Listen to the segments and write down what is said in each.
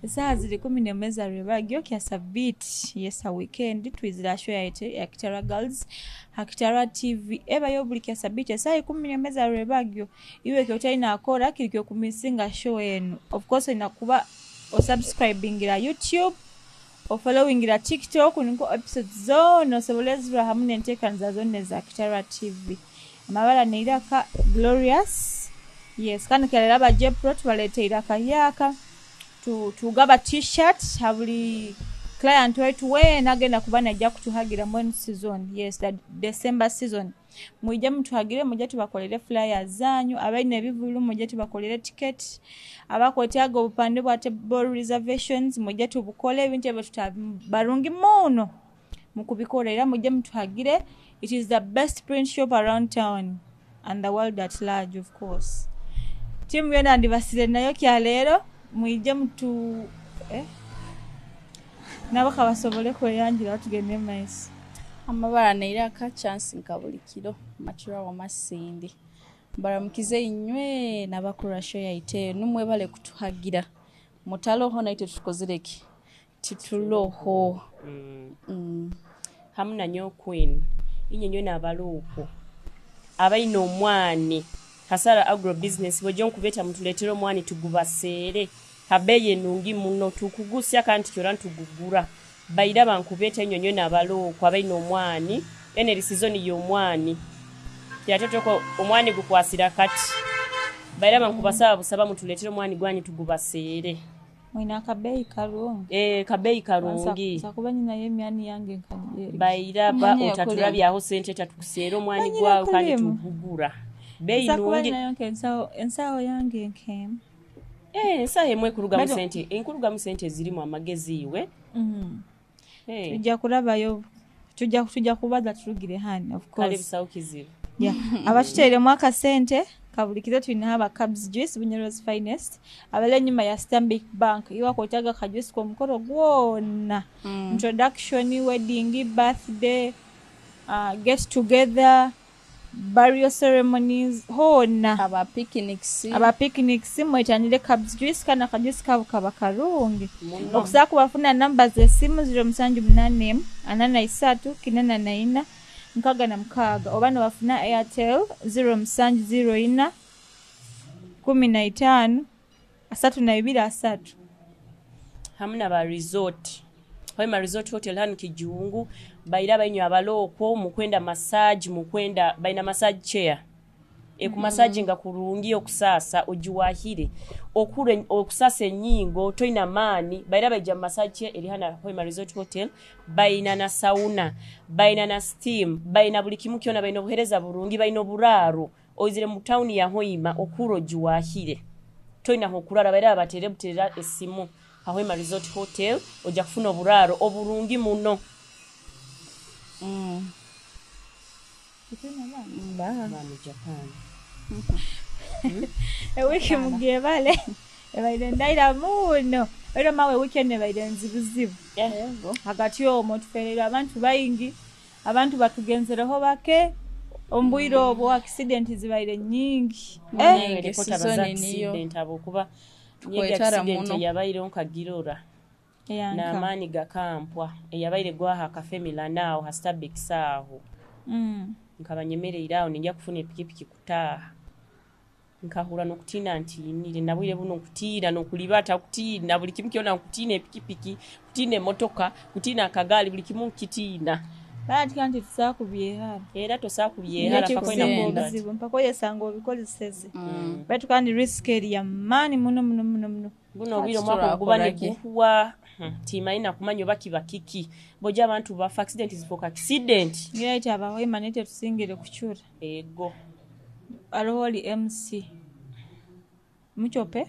Saa ziri 10 za Rwebagyo Kyasa Beat yesa weekend twizira show ya Kitara Girls Kitara TV eba yo buli Kyasa Beat saa 10 za Rwebagyo iwe kyota inakora kirikyo kumisinga show yenu. Of course inakuba o subscribing ila YouTube o following ila TikTok niko episodes zone osobolezwa hamwe n'enteekaniza zone za Kitara TV amabala neiraka Glorious yes kandi kalera ba Jepro twaleteera kayaka tugaba t-shirt habuli client wetu nagenda kubana ajja kutuhagira mu season yes that December season mujja mutuhagire mujja tubakolere flyers zanyu abaine ebivulu mujja tubakolere ticket abakwetyaga obupande bwa table reservations mujja tubukole ebintu ebyo tutabarungi muno mukubikola era mujja mutuhagire. It is the best print shop around town and the world at large, of course. Team yona andivasire nayo kyalero mwije mtu nabo kabasobole kweyanjira tugende mais amabara neiraka chance nkabulikiro machura wa masindi baramukize inywe nabakura show yaite numwe bale kutuhagira mutalo hona ite tukozereki tituloho hamuna nyo queen inyenyo nabaluko abaino omwani Kasara agro business bojo nkubeta mutuletero omwani tugubasere kabeye nungi muno tukugusya kandi kyora ntugugura bayira bankubeta nyonyo nabaluko abaino omwani ene season y'omwani yatotoko omwani gukwasira kati bayira bankubasaba busaba mutuletero omwani gwanyi tugubasere mwina kabeyi karungi kabeyi karungi sakuba nyina yemyani yange nkanye bayira ba otatulabyaho sente tatukusera omwani gwawo kandi tugugura beyi nungi ensawo yange nkem ensawo emwe kuruga mu sente enkuruga mu sente zirimu amagezi iwe tujja kulabayo tujja kubaza turugire hani of course kale bisawo kizibu abatutere mwaka sente kabulikiro tulina aba Cubs Juice Bunyero's finest abale nyuma ya Stanbic Bank iwa kotaga ka juice kwa mkoro gwona introduction wedding birthday get together burial ceremonies hona aba picnics mwetanire Cubs Juice kana ka juice kaba karungi okusaku bafuna numbers zesimu 0788 893 494 nkaga na mkaga obano bafuna Airtel 0704 15 323 hamuna ba resort Hoima Resort Hotel hanu kijungu bayira bainyo abaloko mukwenda massage mukwenda baina massage chair ku massage nga kurungi okusasa ojuwahire okure okusasa enyingo toina mani bayira baija massage chair eri hana Hoima Resort Hotel baina na sauna baina na steam baina buli kimu kyona baina obuhereza burungi baina oburaro oizire mu town ya Hoima okuro juwahire toina hokurara bayira batere butera esimu Hoima Resort Hotel oja kufuna oburaro oburungi muno Bani Japan wiki mugiye bale ebaire ndaira muno era mawe weekend ebaire nzibuzibu hagati omo tuferera abantu bayingi abantu batugenzereho bake ombwiro obwo accident zibaire nyingi accident abokuba nyega accident yabaire onkagirora na amani gakampwa yabaire gwaha kafemila nao hastabik saho nkabanyemere irao ninja kufuna epikipiki kutaha nkahura nokutina ntinire nabwire buno kutira nokulibata kutina buli kimu kyona kutina epikipiki kutina motoka kutina akagali buli kimu kitina bati kanti tusakubyehara era tosakubyehara pakoina muzibu mpako yesanga obikozeseze batu kandi risk ya mani muno buno biro mwako kubane kuwa timaina kumanyo bakibakiki boja abantu ba accident zifoka accident yete abawe manete tusingire kuchura ego aroholi MC Muchope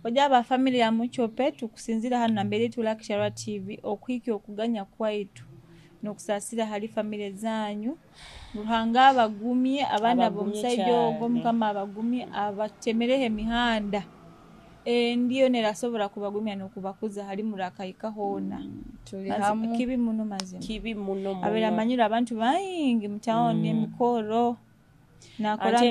boja ba family ya Muchope tukusinzira hano na mbere tu Kitara TV okwiki okuganya kwaitu nokusasira hali family zanyu ruhanga abagumye abana bomusaijo gomukama abagumye abatemerehe mihanda ndiyo nerasobora kubagumya no kubakuza hali murakayika hona tuli hamu kibi muno mazima kibi muno abera manyira abantu bayingi mutaone mikoro nakola ate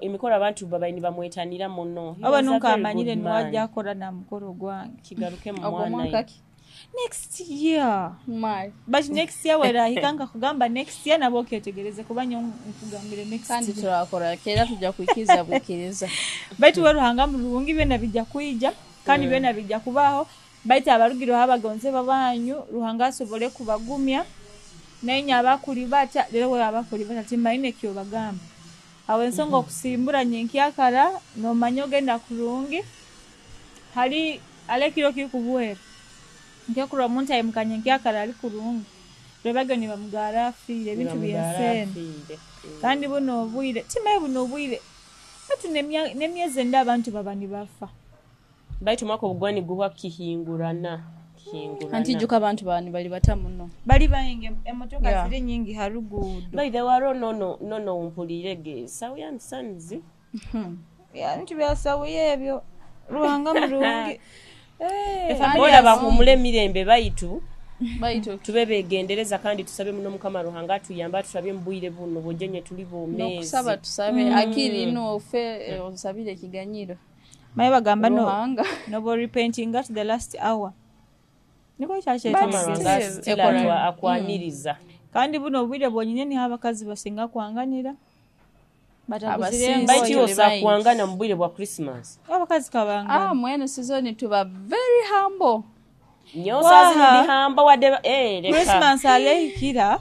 emikolo abantu babaini bamwetanira muno oba nunkamanyire niwajja akola na mukolo gwange kigaruke mu mwana next year but next year werahikanga kugamba next year nabo oketegereze kuba nyo nkugambire next kandi turakora kera tujja kuikiza bukiriza baitu weruhanga mulungi byona bijja kuija kandi byona bijja kubaho baitu abarugiro habagonze babanyu ruhanga asobole kubagumya nenya abakuli bata lero we abakuli bata timaine kyo bagamba awensonga okusimbura nyenkyakala no manyogenda kulungi hali alekiro kikubuwe nkekura muntu ayimukanye nkyakala ali kulungi lwebagyo ni bamugara afire ebintu byensende kandi buno obwire timaye buno obwire batu nemyeze nda abantu babani bafa baitu mwako obugwani guhwa kihingurana anti juka abantu bani bali batamu no bali bayinge emotoka ziri nyingi harugudo by the waro no umpulirege sawi and sons ya nti byasawiye ebyo ruhanga mulungi ola bakumule mirembe baitu tubebe gendereza kandi tusabe muno mukama ruhanga tuyamba tusabe mbuyire buno bojenye tuli bomezi no kusaba tusabe akiri no fe osabire kiganyiro maye bagamba no bo repenting at the last hour niko chache tumanza akwaniriza kandi buno bwire bonyine ni abakazi basinga kwanganira baiti osa kuangana mbwire bwa Christmas abakazi kabanga mwene season tuba very humble nyosa zindi humble wade Christmas alehikira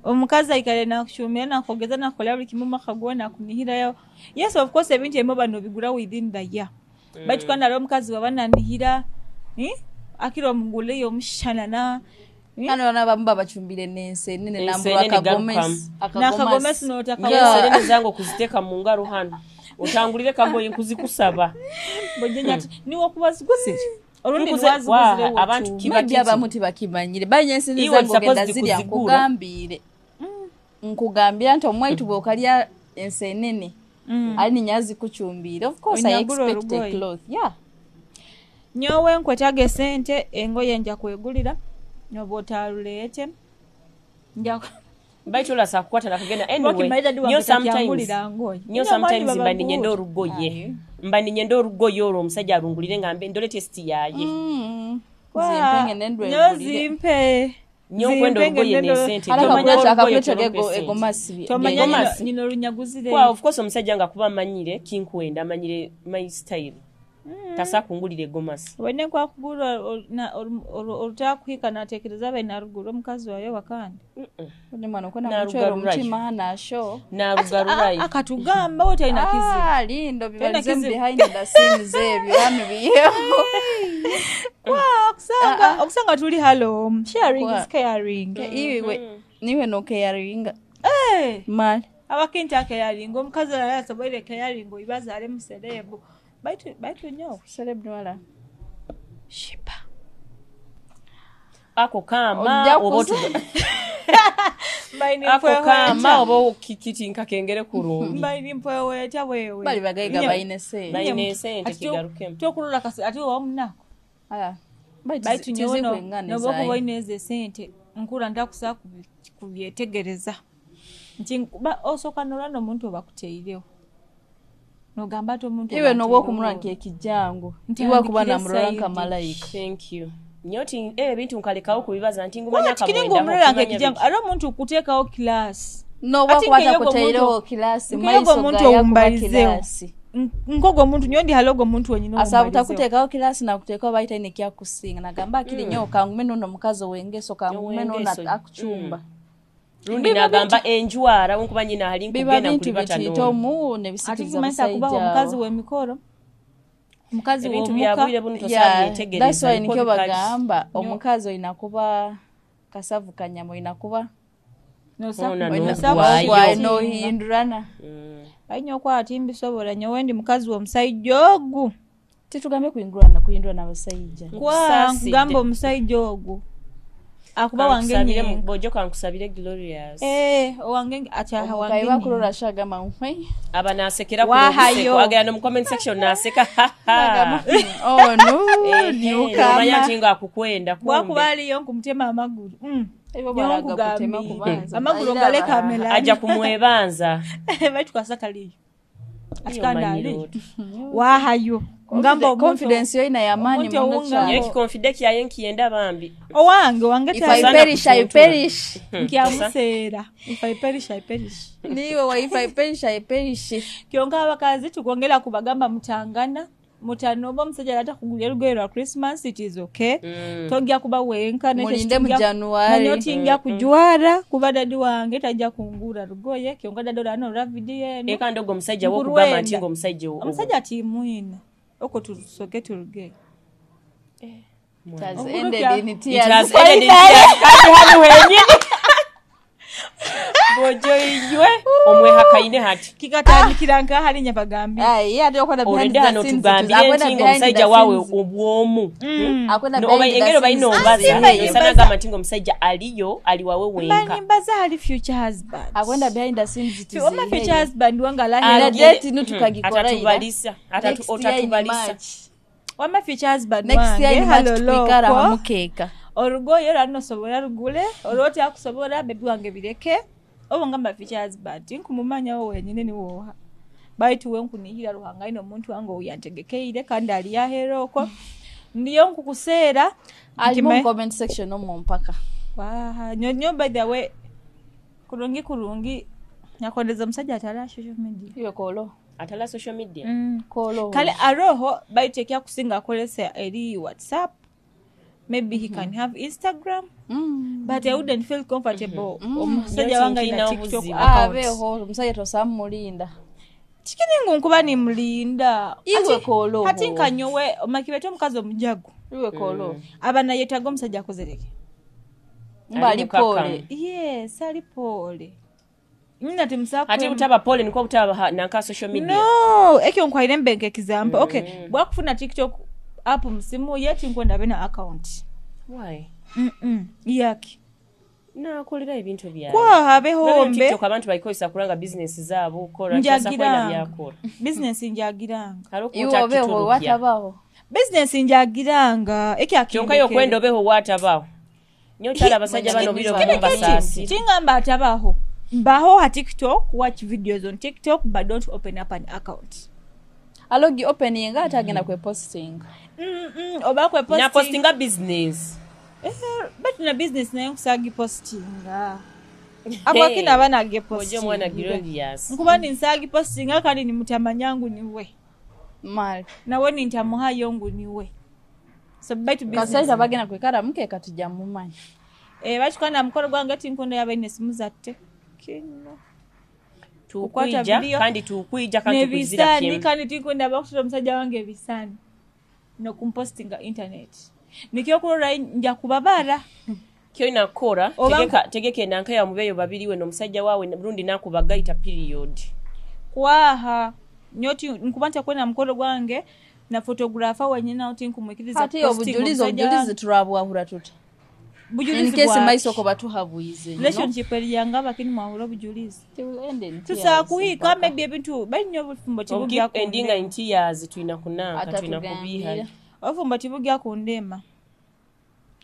omukazi aikale na kushumira na kogeza na kola buli kimuma kagona kunihira yo yes of course ebintu emo bano bigura within the year but kana ro mukazi wabana nihira akiro mungule yo mshana na kana wana bamba bachumbire nense nene nambo akagomesi no takagomesi zango kuziteka mungaro hano utangulire kagoye kuzikusaba bojenya niwo kubazigusije orundi waziguzire abantu kibati abamuti bakimanyire banyense nizango genda ziri akugambire nkugambira nto mwaitu bokalya ensenene ali nyazi kuchumbire of course I expect a cloth nyowe nkwetage sente engoye nja kwegulira nobotalulete nja baitu la sakwata na kagenda anyway nyo sometimes mbani nyendo rugoye mbani nyendo rugoye oro musajja arungulire ngambe ndole test yaye zimpenge nendwe zimpe nyo kwendo rugoye ne sente akakuleta egomasi tomanya nyino runyaguzire kwa of course musajja ngakuba manyire kinkwenda manyire my style tasa kungulire gomasi wene kwa kugura na utakuhika natekereza baina ruguru mukazi wayo wakandi ne mwana kona muchero mutima na show na rugarurai akatugamba wote ina kizi lindo bibanze behind the scenes ebyo hano biyo okusanga tuli hello sharing is caring iwe niwe no caring mal abakinta caring omukazi yasoboire caring ibaza ale muserebo baitu nyo celeb wala shipa ako kama obotu baini ako kama obo kikiti nkakengere kurumbi baini mpoyo weta wewe bali bagaiga baine sente kigaruke tokulula kasi ati wamunako aya baitu nyono nobo kuboineze sente nkura ndakusa kubyetegereza ntinkuba osoka nolano muntu obakuteirewo nogamba to muntu iwe nobo kumuranka ekijango iwe kubana muranka malaika thank you nyoti bintu nkalekawo kubibaza nti ngumanya kabwenda kiringo muranka ekijango aro muntu kutekawo class nobo kwata kutairewo class maiso muntu umbalizewo nkogo muntu nyondi halogo muntu wenyino asabuta kutekawo class na kutekawo baita ine kya kusinga nagamba kili nyoka ngumeno no mukazo wengeso kangumeno na akuchumba rundi nagamba enjwara unkuba nyina hali nkugenda kulibata no to mu ne bisitiza kuba omukazi w'emikoro omukazi ebintu byabwire bunu tosaye tegereza that's why nikyo bagamba omukazi inakuba kasavu kanyamo inakuba no hindurana ainyo kwa atimbi sobola nyo wendi mukazi w'omusaijogu titugambe kuhindurana abasajja kwa ngamba omusaijogu akuba wangenye mbojo kankusabire glorious wangenye acha wangenye kaiba kurora shaga manwe aba nasekera ku agera no comment section naseka oh no ni ukama manya chinga akukwenda kumbe wakubali yo kumtema amaguru Ebo baraga kutema kubanza. Amagulu ngale kamera. Aja kumwebanza. Batu kwasakaliyo. Askandali. Wahayo. Ngamba confidence yo ina yamani muno cha. Yeki confidence ya yenki yenda bambi. Owange If I perish. Nkiamusera. If I perish. Niwe wa if I perish. Kyonka abakazi tukongera kubagamba mutangana. Mutanoba musajja lata kugulya lugero lwa Christmas, it is okay. Togya kuba wenka mulinde mu January. Notinga kujwara kuba dadi wange tajja kungura rugoye kyonka dadi olano lwa video eno. Eka ndogo musajja wo kugamba ati ngo musajja wo. Omusajja ati mwina. Oko tusoke tulugero. It has ended in tears. Hano wenyine. Bojo inywe omwe hakaine hati kikatandikira nka hali nyabagambi yade okwenda behind the scenes akwenda musajja wawe obwomu akwenda no engero bayino obaza sana kama tingo musajja aliwawe wenka bani mbaza ali future husband akwenda behind the scenes ti oma future husband wanga la date nutukagikora atatubalisa atatubalisa oma future husband next year halolo hamukeka orugoye rano sobola rugule orote akusobola bebi wange bireke obo ngamba future husband nkumumanya wo wenyine ni woha baitu wenku nihira ruhanga ino muntu wange uyantegekeire kandi ali yaheroko ndiyo nkukusera mu comment section no mpaka nyonyo by the way kurungi nyakondeza musajja atala social media iyo kolo atala social media kolo kale aroho baitekya kusinga kolesa eri WhatsApp. Maybe he can have Instagram, but I wouldn't feel comfortable. Musajja wanga ina TikTok account. Beho musajja tosamulinda. Chikiningu nkuba ni mlinda. Iwe kolo. Hati nkanyowe omakibeto mukazi omujagu. Iwe kolo. Abana yetago musajja akozereke. Mbali pole. Yes, ali pole. Nina timsako. Hati utaba pole nikuwa utaba nanka social media. No, ekyo nkwaire mbenke example. Okay, bwakufuna TikTok app msimu yeti nkwenda bena account. Why? Yaki. Na kulira ebintu bya. Kwa habe hombe. TikTok abantu bayikosa kuranga business zabo ukora cyasa kwena byakora. Business njagiranga. Iwo beho watabaho. Business njagiranga. Eki akinde. Kyonka yo kwendo beho watabaho. Nyo tala basajja bano biro basasi. Tingamba atabaho. Mbaho ha TikTok, watch videos on TikTok but don't open up an account. Alogi opening atagenda kwe posting. Oba kwe posting. Na postinga business. But na business na kusagi postinga. Abo kina bana ge posting. Oje mwana Glorious. Nkuba ni nsagi postinga kandi ni mutamanyangu niwe. Mal. Na woni ntamuha yongu niwe. So bite business. Kasaita bagena kwekara muke katujja mumanyi. Bachikana mukoro gwange tinkondo yabene simuzatte. Kino. Tukwija kandi tukwija kandi tukuzira kimwe kandi tikwenda bakutola musajja wange bisani no kumpostinga internet nikyo kulora nja kubabara kyo inakora tegeke nanka ya mubeyo babiriwe no musajja wawe Burundi nakubagaita period kwaha nyoti nkubanja kwena mukoro gwange na photographer wenyina uti nkumwikiriza posting obujulizi turabwa hura tuta bujulizi in case maisoko batuhabuize relationship yanga bakini mwahura bujulizi tusa kuhika maybe ebintu balinyo bufumbo tibugya ku endinga intiyazi tuina kunanga tuina kubiha ofumbo tibugya ku ndema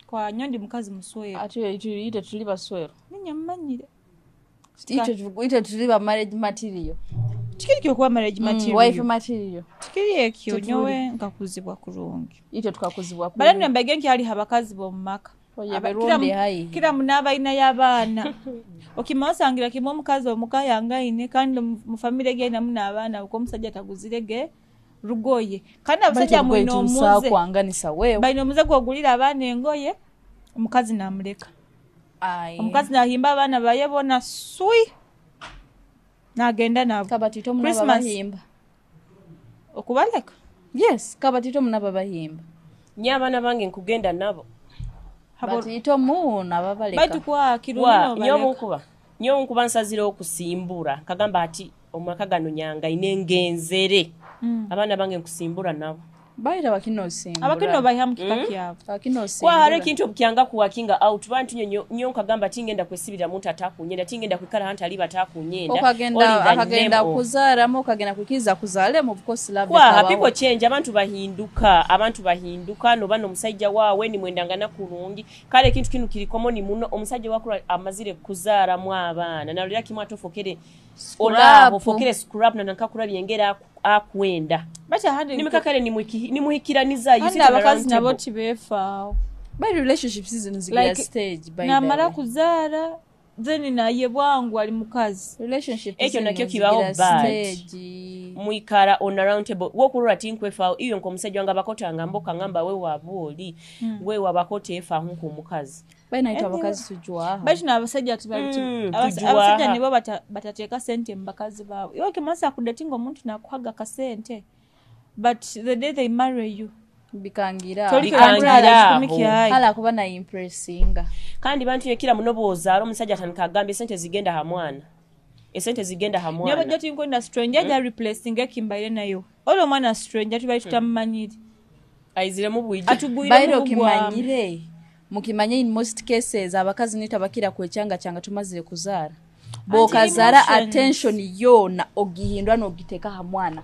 kwa nyondi mukazi muswero ite tuliba swero ninyamanyire ite tuliba marriage material tikiri kyo kwa marriage material wife material tikiri ekyo nyowe nkakuzibwa kurungi ite tukakuzibwa kurungi bale nambege nki ali habakazi bomaka kila munaba ina yabana okimasangira kimwe mukazi omukaya ngaine kandi mu family ge na muna abana uko musajja taguzirege rugoye kandi abasajja mwino muze kwanganisa wewe baino muze gwogulira abana engoye omukazi namuleka omukazi nahimba abana bayebona sui nagenda nabo kabatito munaba bahimba okubaleka yes kabatito munaba bahimba nyabana bange nkugenda nabo batito muna babaleka baitu kwa kirunino baleka nyo nkuba nsazira okusimbura kagamba ati omwaka gano nyanga inengenzere abana bange nkusimbura nabo baira bakino simba abakino bayihamu kika kyabo bakino simba kwa hare kintu bukyanga kuwakinga out bantu nyonka gamba tingenda kwesibira muntu atakunyenda tingenda kwikala hanta aliba atakunyenda akagenda kuzaara mu kagenda kukiza kuzaale mu bukosi love kwa people change abantu bahinduka no bano musajja waawe ni mwendangana kurungi kale kintu kinu kirikomo ni muno omusajja wakura amazire kuzaara mu abaana nalira kimwe atofokere olabo fokere scrap na nankakura byengera akwenda bacha handi nimekakale ni muhikiraniza yusi abakazi nabo tibefa by relationship season zigira stage by na mara kuzaara then naye bwangu ali mukazi relationship ekyo nakyo kibaho bad muikara on a round table wokurura tinkwefa iyo nko musajja nga bakotanga mboka ngamba we wabuli we wabakote efa hunku mukazi baina ito abakazi tujwa bati na abasajja tubali abasajja nibo batateeka sente mbakazi bawe yoke masa kudatinga omuntu nakuhaga ka sente but the day they marry you bikangira hala kuba na impressinga kandi bantu yekira munoboza aro musajja tanika agambe sente zigenda hamwana esente zigenda hamwana nyaba jati ngo na stranger ja replacing ekimbaire nayo olo mwana stranger tubali tutamanyire aizire mu bwiji atugwire kimanyire mukimanye in most cases abakazi nita bakira kwechanga changa tumazire kuzaara bokazara attention yona ogihindwa no giteka hamwana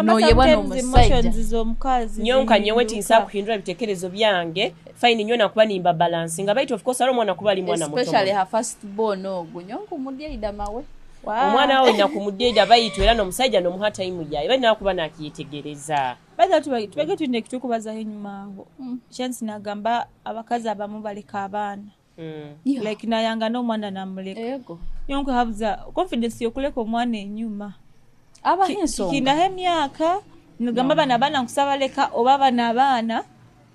no yebwana emotions z'omukazi nyonka nyeweti nsa kuhindura bitekerezo byange fine nyona kuba nimba balancing about of course aro mwana kuba ali mwana muto especially her first born ogo nyonko mudye idamawe omwana wawe nakumudye idabayitwe era no musajja no muhata imujaye bali nakuba nakiyitegereza baza tubage tunde kitukubaza henyuma aho chance nagamba abakazi abamu baleka abaana like nayanga no mwana namuleka yego nyonko habuza confidence yokuleka omwana enyuma aba henso kina hemyaka nagamba bana bana kusaba leka oba bana bana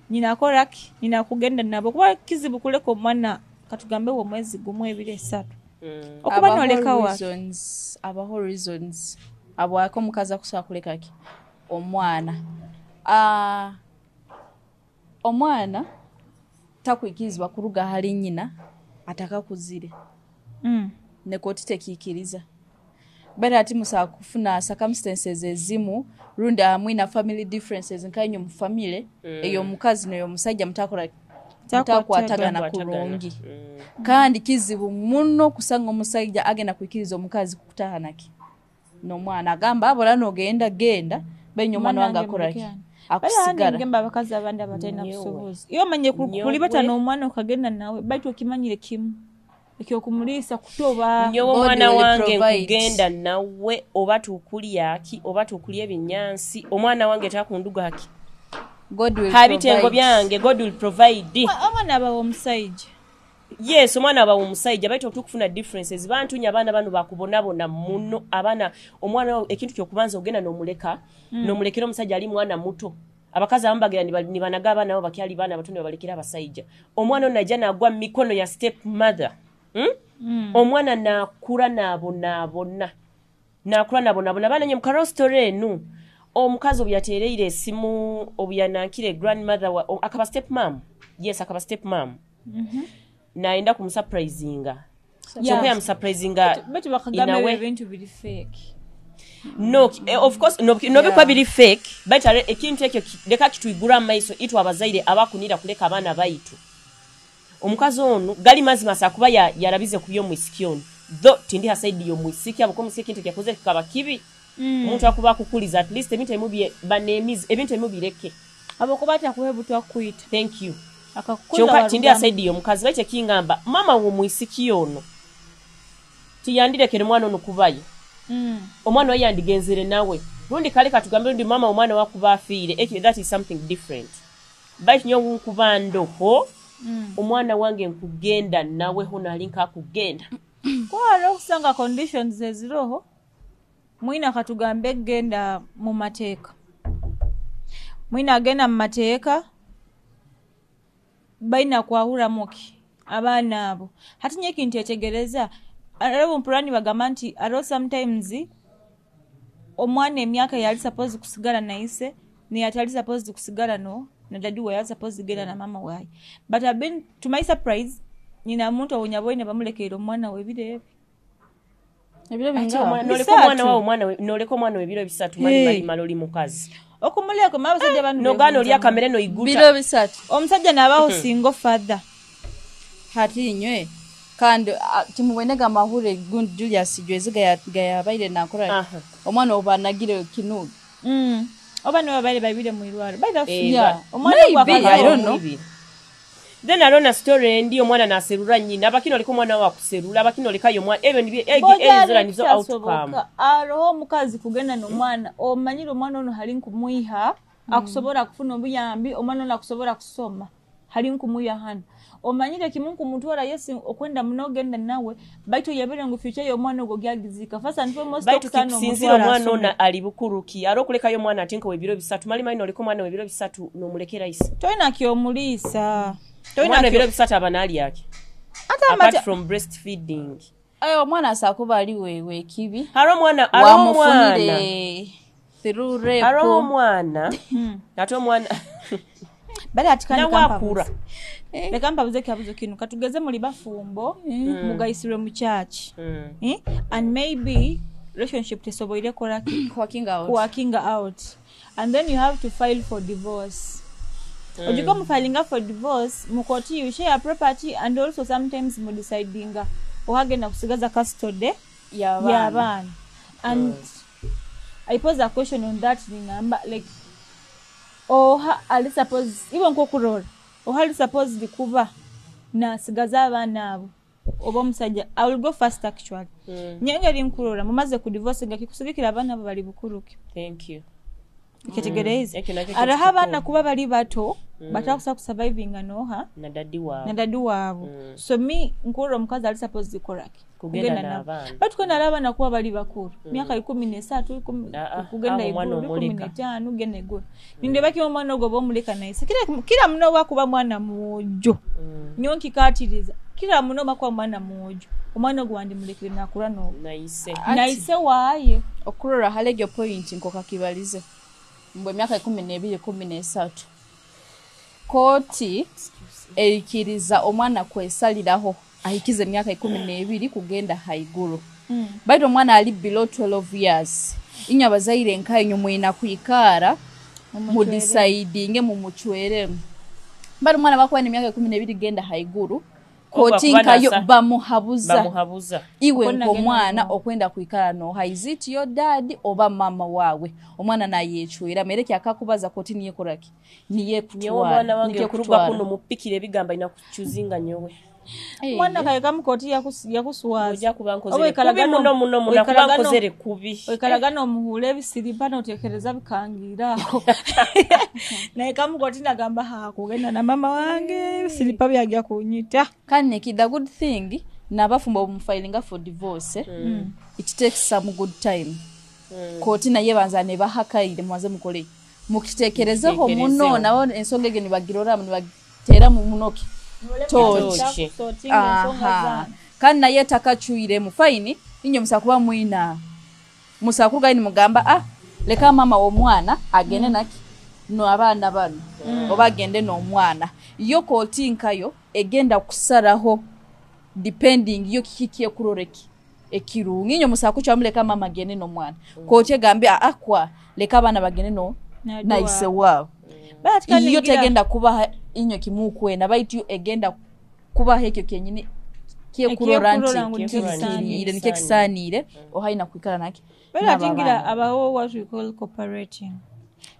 nyina koraki nyina kugenda nabo kuba kizibu kuleka omwana katugambe wo mwezi gumwe 2-3 okuba noleka wa abaho reasons abwako mukaza kusaba kuleka ki omwana omwana takwikizwa kuruga hali nyina ataka kuzire nekoti tekikiriza bera ati musa kufuna circumstances ezimu runda amwina family differences nkanyo mu family eyo mukazi neyo musajja mutakwatagana kurungi kandi kizibu muno kusanga omusajja agenda kwikiriza omukazi kutahanaki no mwana agamba abola no genda benyo mwana wanga koraki akusigara ngamba abakazi abandi abatayina busobozi iyo manye kulibata no mwana okagenda nawe baitu okimanyire kimu ekyokumulisa kutoba nyo mwana wange kugenda nawe obatu okuliya aki obatu okuliya ebinyansi omwana wange takunduga haki God will habitengo byange God will provide omwana abawo omusajja yes omwana abawo omusajja baitu okukufuna differences bantu nya abana bano bakubonabona muno abana omwana ekintu kyokubanza ogenda nomuleka nomulekera omusajja ali mwana muto abakazi ambagira ni banaga abana nabo bakyali bana abatonde balekera abasajja omwana onajja nagwa mikono ya step mother omwana nakura nabona bana nye mukaro story enu omukazi obyatereire esimu obyanankire grandmother akaba step mom yes akaba step mom naenda kumsurprisinga choko ya surprisinga but bakagambe event bili fake no of course no bikwa bili fake but ekintu ekyo leka kituyigura maiso itu abazaire abakunira kuleka abana baitu omukazi onu gali mazima sakuba yarabize kuyo mwisikiyoni tindi hasaidi yo mwisiki abo komusiki kintu kyakoze kikaba kibi umuntu akuba kukuliza at least ebintu emubye banemize ebintu emubireke abo kubata kuhebutwa kuita thank you akakukuza tindi hasaidi yo mukazi bache kingamba mama wo mwisikiyoni tiyandirekere mwana onu kubaye omwana we yandigenzere nawe rundi kale katugambe rundi mama omwana wakuba afire ekyo that is something different but nyo nkubando ho omwana wange nkugenda nawe hono alinka kugenda kwa kusanga conditions eziroho mwina katugambe genda mu mateeka mwina agenda mu mateeka baina kwahura moki abana abo hatinye kintu etegereza arabo mpurani bagamanti aro sometimes omwana emyaka yali suppose kusigala na ise ni atali suppose kusigala no na dadi wa yali suppose genda na mama wayi but I've been to my surprise nina muntu awonyaboine bamulekero omwana we bide ebiro binga noleko mwana we biro bisatu mali maloli mukazi okumuleko mabasajja banu nogano lya kamera no iguta biro bisatu omusajja nabaho single father hati nywe kandi timubwenega mahure gun Julius Jweze gayabaire nakora omwana obanagire kinuga oba ne babaire babire mu irwaro by the yeah omwana I don't know then alona story ndi omwana naserura nyina abakino liko mwana wa kuserura abakino likayo mwana even ezira nizo outcome aroho mukazi kugenda n'omwana omanyiro omwana ono hali nkumuiha akusobora kufuna obuyambi omwana ono akusobora kusoma hali nkumuiha hano omanyire kimunku mutwara yesi okwenda mnogenda nawe baito yabere ngo future yo mwana ogo gyagizika first and foremost okutano mwana ona ali bukuruki arokuleka yo mwana atinko webiro bisatu mali mali liko mwana webiro bisatu no mulekera isi toina kyomulisa toina webiro bisatu abanali yake apart from breastfeeding ayo mwana sakuba ali wewe kibi haro mwana through rape haro mwana nato mwana bali atikani wakura leka mbabuze kabuzo kinu katugeze muri bafumbo mugayisire mu church and maybe relationship tesoboire koraki working out and then you have to file for divorce ojiko mu filing for divorce mukoti you share property and also sometimes mu deciding ohagenda kusigaza custody ya bana and I pose a question on that number like ali suppose even kokurora hali suppose kuba na sigaza abana abo oba musajja I will go first actually nyenga linkurora mumaze ku divorce ngakikusigikira abana abo bali bukuruki thank you kitegereze arahabana kuba bali bato batakusa ku surviving anoha na dadi wabo so me nkurora mukazi ali suppose koraki kugenda n'abana batukona abana kuba bali bakuru myaka 13 kugenda 15 gene go ninde baki omwana ogo bomuleka naise kila muno wakuba mwana mujo nyonki katiriza kila muno makwa mwana mujo omwana ogo wandi mulekire nakura no naise waye okurora halege point nkoka kibalize mbwe myaka 12 13 koti ekiriza omwana kwesaliraho ahikize myaka 12 kugenda haiguru baito omwana ali below 12 years inya bazaire nkaye nyumwina kuikara mu deciding mu muchwere bari omwana bakwa ni myaka 12 genda haiguru koti nkayo bamuhabuza iwe ngo mwana okwenda kuikara no is your dad oba mama wawe omwana nayechwera mereke akakubaza koti niye koraki niye kutwara niye kuruga kuno mupikire bigamba ina kuchuzinga nyowe mwana kayeka mukoti yakuswaza oja kubankozere kubi muno kubankozere kubi oikalagano muhule bisiripa notekereza bikangira na ikamukoti nagamba hakugenda na mama wange bisiripa byagya kunyita kane kida good thing nabafumba omufilinga for divorce it takes some good time koti na yebanza ne bahakaire mwaze mukole mukitekerezeho muno nawo ensonga geni bagirora mu batera mu munoki tochi kana yeta kachuire mu fine inyo musakuba muina musakuga ni mugamba leka mama wo mwana agene naki no abana bano obagende no mwana yo koti nkayo egenda kusaraho depending yo kikiye kuroreki ekirungi inyo musakucha muleka mama agene no mwana koti gambe akwa leka abana bagene no naise wao iyo tegenda kuba inyo kimukwe na baitu egenda kuba hekyo kenyine kiye kuroranti ile nikekisanire ohaina kwikara naki bera tingira abaho what we call cooperating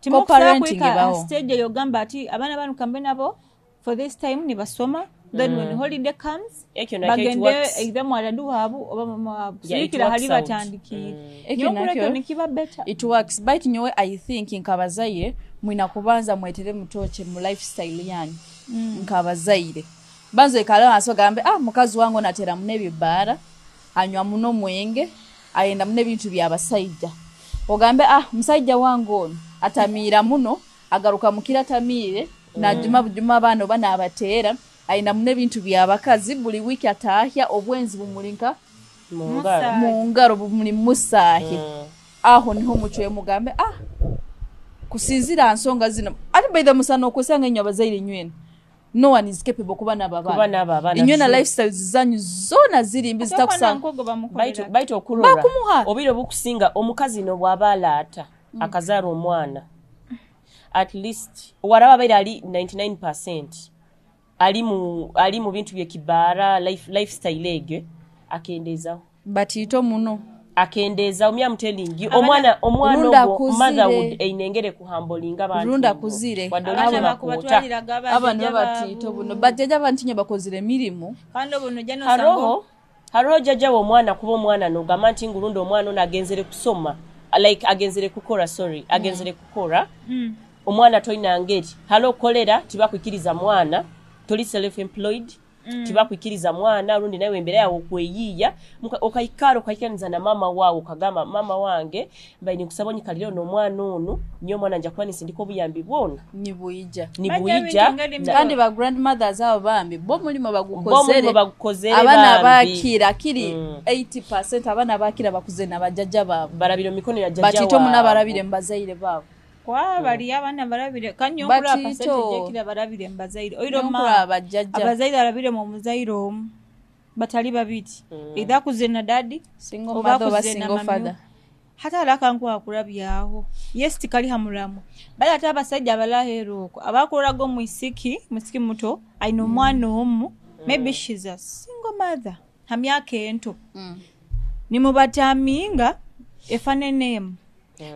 ngebaho stage yo gamba ati abana banu kambe nabo for this time ni basoma then when holiday comes bagende either mwaradu wabu oba mama wabu sikira hali batandikira ekyo nikiba better it works but nyowe I think nkabazaire mwina kubanza mwetere mutoche mu lifestyle yani nkabazaire banzo ekala aso gambe mukazi wangu natera munebyo bara anywa muno mwenge ayenda mune bintu bya basajja ogambe musajja wangu ono atamira muno agaruka mukira tamire na juma bano bana abatera ayenda mune bintu bya bakazi buli wiki atahya obwenzi bumulinka mungaro bumuli musahi aho niho mucwe mugambe kusinzira ansonga zino ati by the musano okusanga inyo abazaire nywene no one is capable kuba nababana inyo na lifestyle zanyu zona ziri mbizi takusanga baito okurora obiro bukusinga omukazi no bwabala ata akazara omwana at least waraba baira ali 99% ali mu bintu bye kibara lifestyle ege akendezaho batito muno akendeza I'm telling you omwana motherhood einengere kuhambolinga abantu runda kuzire abana bakubatwalira abana batito buno bajja bantinye bakozire mirimu kandi buno jano sango haro jajja omwana kuba omwana no gamanti ngurunda omwana ono agenzere kusoma like agenzere kukora agenzere kukora omwana toina ngeri halo kolera tibakwikiriza mwana toli self employed tibakwikiriza mwana rundi nawe imbere yawo kweyiya okaikaro kaikaniza na mama wawo kagamba mama wange mbaini kusabonyi kaliro no mwana onu nyo mwana nja kwani sindiko buyambi bwona nibuija kandi ba grandmothers abo bambi bo mulimo bagukozere abana bakira kiri 80% abana bakira bakuze na bajajja babo barabiro mikono ya jajja batito muna barabire mbazaire babo kwa bali abana barabire kanyo kula percentage kila barabire mbazaire oiro ma abazaire barabire mu muzairo batali babiti idha kuzena dadi single mother ba single father hata alaka nko akurabyaho yes tikali hamulamu bali ata abasajja abalahero abakurago musiki muto aino mwana omu maybe she's a single mother hamyake ento ni mubataminga efanenemu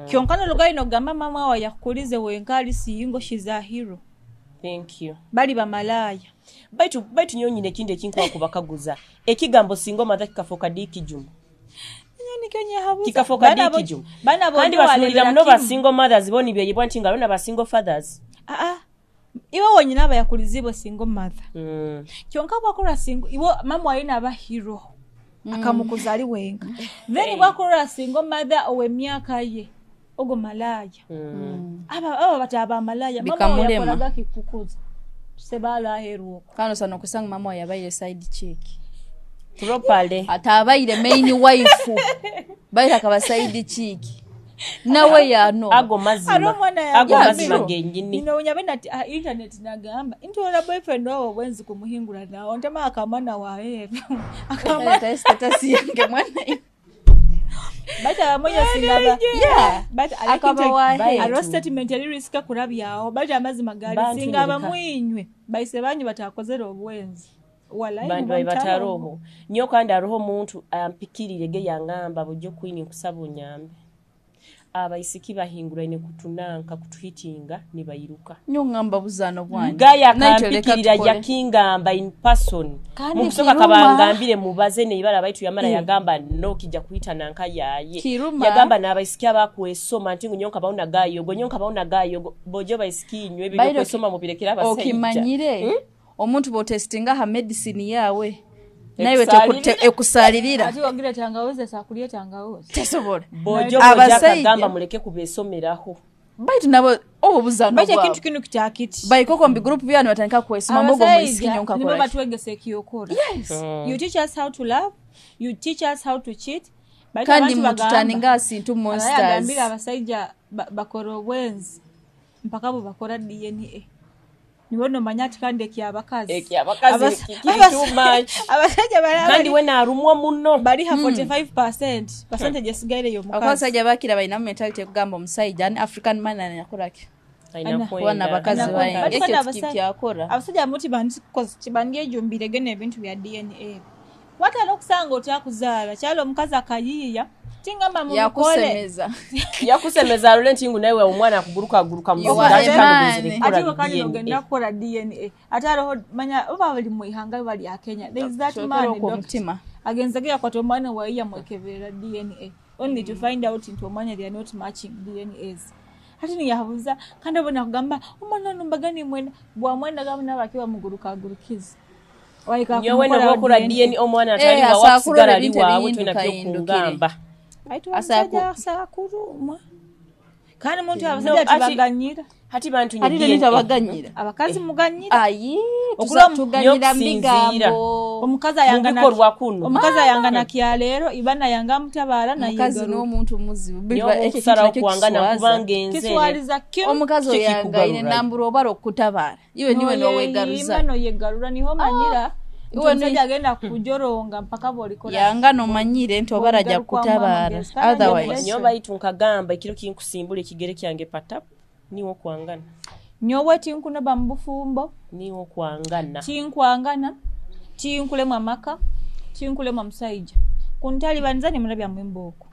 kyonkano lugai no gamba mama wa yakulize wenkali siyingo she's a hero thank you bali bamalaya baitu nyonyine kinde kinkwa kubakaguza ekigambo singo mother kikafoka dikijumu nyoni kenye habuza kikafoka dikijumu bana bo kandi basulira mno ba single mothers boni bye yibwanti ngalo na ba single fathers iwe wonyina aba yakulizibwe single mother kyonka bakora single iwo mama alina aba hero akamukuzali wenga then bakora single mother owe myaka ye ogo malaya aba bataba malaya mama yakoraga kikukuza sebala heru kano sana kusanga mama yabaye side chick properly atabaire main wife baira kaba side chick nawe ya no ago mazima genjini nino unyabena internet nagamba intola boyfriend wao wenzi kumuhingura nawo ntama akamana wae akamana status yange mwana bata moyo singaba but akabawahe aro statement yali riska kurabyao bata amazima gali singaba mwinywe bayise banyu batakozera obwenzi bandu bataroho nyo kandi aroho muntu ampikirire ge yangamba bujjo kwini kusaba unyambe abaisiki bahingura ine kutunanka kutuhitinga nibayiruka nyo ngamba buzano bwanyu gaya kampikirira yakingamba in person mukusoka kabangambire mubaze ne ibara baitu yamara yagamba no kijja kuita nanka yaye yagamba nabaisiki abakwesoma ntingu nyonka bauna gayo gonyonka bauna gayo bojo baisiki nywe bikwesoma mubirekera abasajja okimanyire omuntu bo testinga ha medicine yawe nawe ekusalirira ati wagira tangawoze sakuliye tangawoze tesobora bojo abasajja muleke kubesomeraho baitu nabo obuzano bwa kintu kinu kitakiti baikoko mbi group byano batandika kwesima mogo muisiki nyonka kora niba twegese kiyokora you teach us how to love you teach us how to cheat kandi mututaninga sintu monsters agambira abasajja bakoro wenzi mpaka bo bakora DNA nibono manyati kandi ekyabakazi too much abasajja bali kandi wena arumwa muno bali ha 45% percentage sigaire yo mukazi abasajja bakira bayina mentality kugamba omusajja an African man anakola wana bakazi baye ekyo yakora abasajja muti bandi cause kibandye jumbire gene ebintu bya DNA wata lokusanga otakuzaala kyalo omukazi akayiya tingamba mu yakusemeza alole ntingu nawe omwana akuguruka mu ati wakani ogenda kola DNA ataro manya oba bali mu ihanga bali ya Kenya there is that man doctor agenzagea kwa tomwana wa iya mwekebera DNA only to find out into omwana they are not matching DNAs ati ni yabuza kandi abona kugamba omwana numbagani mwenda bwa mwenda gamna bakiwa mugurukiza waika kumukora DNA omwana atali wa wasigara liwa wetu inabyokungamba asakuruma kandi muntu abasajja tibaganyira hati bantu nyine tabaganyira abakazi muganyira ayi okutuganyira mbigambo omukazi ayangana kyalero ibana yanga mutabara na yego no muntu muzibu bilwa ekisara okuangana kubangenze kiswaliza kyo omukazi yanga ine namburo baro kutabara iwe niwe no wegaruza imano yegarura niho manyira iwe nje agenda kujoronga mpaka bolikora yanga no manyire nto baraja kutabara otherwise nyoba itunka gamba ikiro kinkusimbule kigere kyange patapu niwo kwangana nyowe tinkunaba mu bufumbo niwo kwangana tinkwangana tinkulemu amaka tinkulemu omusajja kuntalibanza nemulabya mwembooko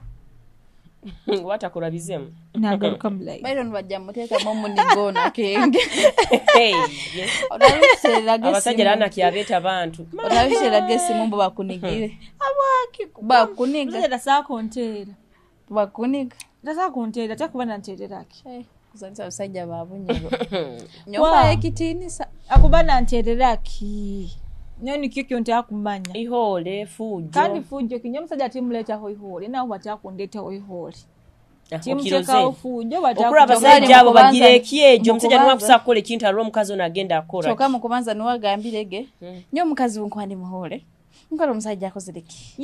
watakulabizemu nagaruka mulayi Byron bajja muteekamu munigona kenge abasajja lana kyabeeta abantu onabisera gesimu mbo bakunigire bakuniga tasakonteera bakuniga tasakonteera takuba nanteereraki kuzanisa abasajja babunyero nyumba ekitiinisa akuba nanteereraki nyoni kikyo ntakumanya ihole fujo kandi fujo kinyo omusajja timuleetaho ihole nawe batakundeetaho ihole timutekawo fujo okula abasajja abo bagira ekyejo omusajja niwakusa kukola ekintu alwa omukazi ono agenda akola kyokka mu kubanza niwagambirege nyo omukazi nkwandi muhole nkola omusajja akozereki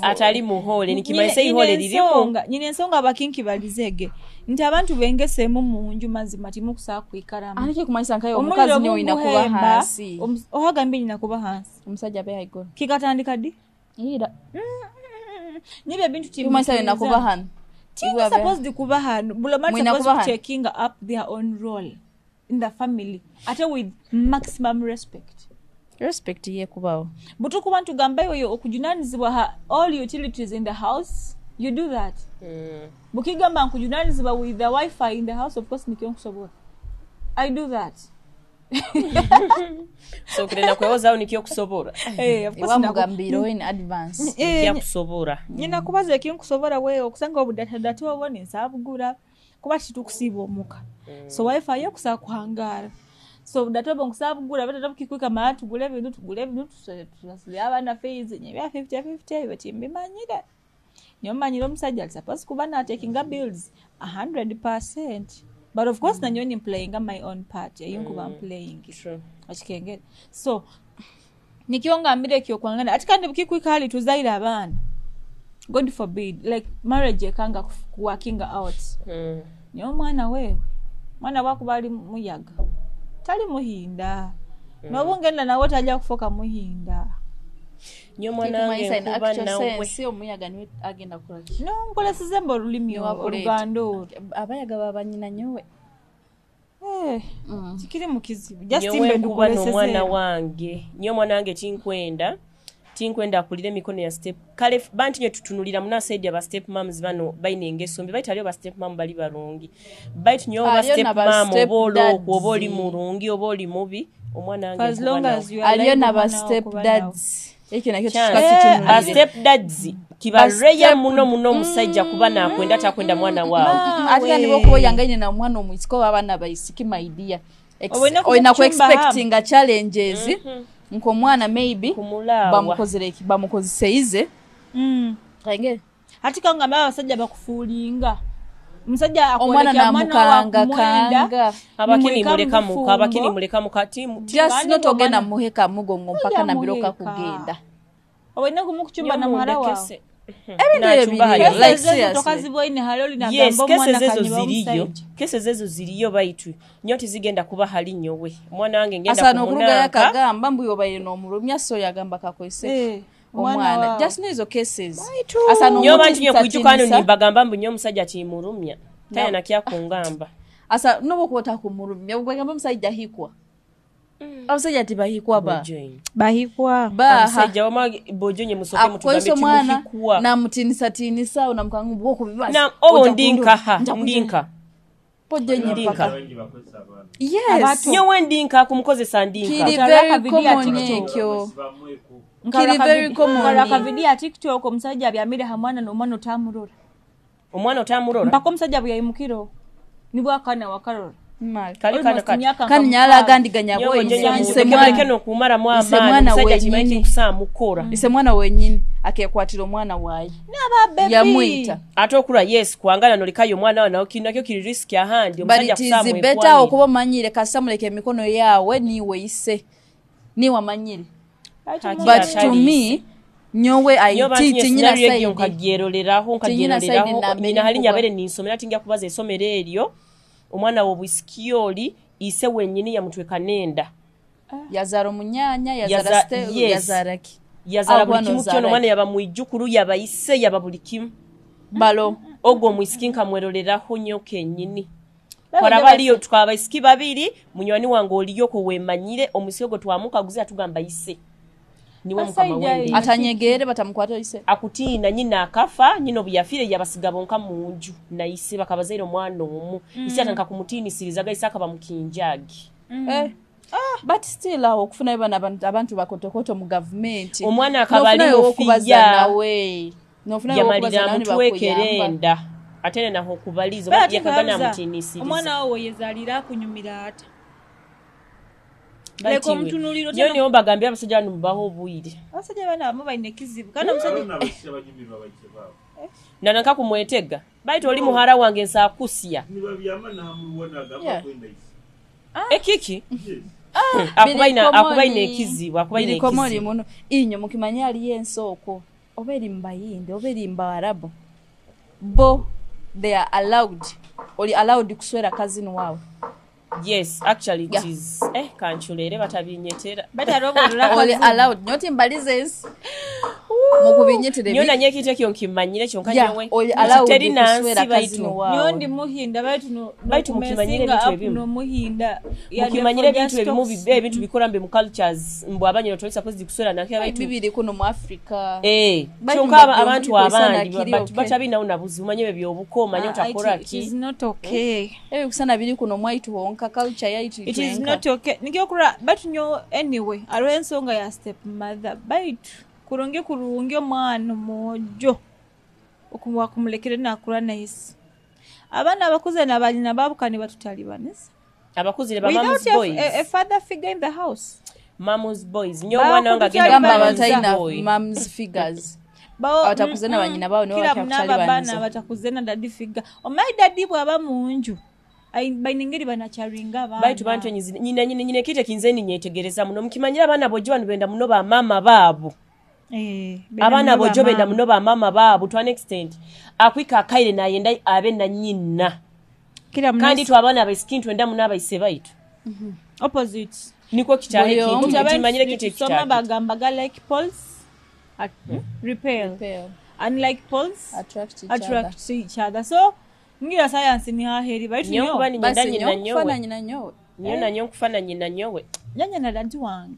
atali muhole nikimaise ihole lirimu nyina ensonga abakinki balizege nti abantu bengeseemu mu nju mazima timukusaa kwikalamu anike kumanyisa nkayo omukazi niwe ina kuba hansi ohagambye nyina kuba hansi omusajja abe haigona kikatandika ddi ira nibyo ebintu kumanyisa ina kuba hano Tinga supposed kuba hano bulomati supposed to taking up their own role in the family ate with maximum respect ye kubawo butu kuba ntugamba yoyo okujunanizibwa all utilities in the house you do that bukigamba nkujunanizibwa with the wifi in the house of course nikionkusobola I do that so kirena kwewozawo nikyokusobola of course namugambiro in advance kyakusobola nyina kubaza ekinkusobola wewe okusanga obudatadati obwo nensabugura kuba kitukusiiba omuka so wifi yokusaa kuhangara so datobo nkusabugura batata bukikwika maa tugule bintu tusasule abana fees nyebya 50-50 batimbimanyire nyomanyire omusajja supposed kuba na taking bills 100%. But of course nanyoni playing my own part yinkuba playing true akikengere so nikionga mbire kyo kwangana atikande bukikwika hali tuzaira abana God forbid like marriage ekanga working out nyo mwana wewe mwana wako bali muyaga tali muhinda nobungenda nawe tajja kufoka muhinda nyo mwanange kuba nawe sio muyaga ni agenda kulaki no mkola sizembo lulimi olugando abayaga babanyina nyowe tikiri mukizibu just imbe ndukole mwana wange nyo mwanange tinkwenda kulira emikono ya step kale banti nye tutunulira muna side aba step moms bano bayine engesombi bayita lyo ba step mom bali balungi bayita nyo ba step mom obolo oboli mulungi oboli mubi omwana wange as long as you are na ba step dads ekyo nakyo tutunulira step dads kibareya muno musajja kuba na kwenda takwenda mwana wao atika nibo ko yangaine na mwana omwisiko abana bayisiki my dear oina ku expecting a challenges nko mwana maybe bamukozereki bamukoziseize kange atika ngamba abasajja bakufulinga musajja akoleka mwana kanga abakini muleka mukatimu just not ogena muheka mugongo mpaka na biroka kugenda obwene kumukuchumba na mwara wao kese zezo ziriyo baitu nyoti zigenda kuba hali nyowe mwana wange ngenda asana okuruga yakagamba mbuyo bayino omulumya so yagamba kakoise omwana just nizo cases asana nyo bantu nyo kujukano ni bagamba mbu nyo musajja timurumya taya na kya kungamba asa nobo kwota kumurumya ubagamba musajja hikwa abasajja tibahikwa bahikwa abasajja wama bojonye musoke mutugambe timuhikwa na mutinisa unamkangu bwoko bibaza na ndinka bojonye mpaka yes nyewe ndinka kumukozesa ndinka kiri very common ekyo kiri very common karaka video ya TikTok omusajja abyamire hamwana n'omwana otamurora omwana otamurora mpaka omusajja buyayimukiro nibwo akana wakarora kan nyala gandiganya boy semwana kumara mwana musajja kimanyi kusamukora ise mwana wenyini akekwatira omwana wayi n'ababebi yamwita atokura yes kwangana nolikayo mwana wana kinakyo kiri risk ya handi omusajja kusamwe beta okuba manyire kasamuleke emikono yawe niwe ise niwe amanyire but to me nyowe teach nyina side nkagieroleraho nyina hali nyabere ninsomera tinga kubaza esomero eryo omwana wo bwiskioli ise wenyini ya mutwe kanenda yazaro munyanya yazara step yazaraki yazara bulikimu kyono mwana yaba muijukuru yaba ise yaba bulikimu balo ogwo mwiskinka mweroleraho nyoke nyini Kora baliyo tukabaisiki babiri munywani wange oliyo ko wemanyire omusigo twamukaguza tugamba ise niwe mukama wende atanyegere batamukwata ise akutiina nyina akafa nyino buyafire yabasiga bonka munju na ise bakabazairo mwana omu ise atanka kumutiinisiriza gaisa akaba mukinjagi but still awo okufuna bana abantu bakotokoto mu government omwana akabali ofiya nawe nofuna yamalira mutwekerenda atene naho kubalizo yakagana mutiinisiriza omwana wo yezalira kunyumira ata leko mtunuliro tyo niyo bagambye abasajja nubaho obuyire abasajja bana abo bayine kizibu kana musajja nananka kumwetega baito oli muhara wange nsakusia ekiki akubaina ekizibu akubaina ekizibu muno inyo mukimanya ali ensoko oberi mbayinde oberi mbarabu bo they are allowed kuswera cousin wao. Yes, actually it is. Kanchulere batabinyetera. Only allowed. Not in balizes. Mukubinyetere. Nyona nyekite kyo nkimanyire kyonka nyewe. Only allowed kuswera cousin wao. Nyondi muhinda baitu mukimanyire bitu ebimu. No muhinda. Mukimanyire bitu ebimu bintu bikora mbe mu cultures mbu abanyiro toli supposed kuswera nakya baitu. Bibiri kuno mu Africa. Kyonka abantu abandi batabina unabuzi umanyebe byobukoma nyo takora ki. It is not okay. Kusana biri kuno mwaitu honka culture yaitu. It is not okay. Nikyokura but nyo anyway arwensonga ya stepmother baitu kurungi kurungi omwana mojo okuwa kumulekere nakura nice abana abakuze nabalina babukani batutalibanisa abakuze ba mama's boys a father figure in the house mama's boys nyo mwana wanga genda bataina mom's figures abatakuzena banyina bao ne bakutalibanisa bana batakuzena daddy figure omai daddy bwaba munju bainingiri banacharinga bana baitu bantu nyine kite kinzeni nyetegereza muno mukimanyira bana bojo banu benda muno ba mama babo abana bojo benda muno ba mama babo to an extent akwika akaire na yenda abe na nyina kandi to abana ba skin twenda muno abayise baitu opposite niko kitahe kintu kimanyire kite kitahe soma bagamba like pulse repel unlike pulse attract each other so ngira science ni haheri baitu nyo bani nyenda nyina nyowe nyina nyo kufana nyina nyowe nyanya na dadi wange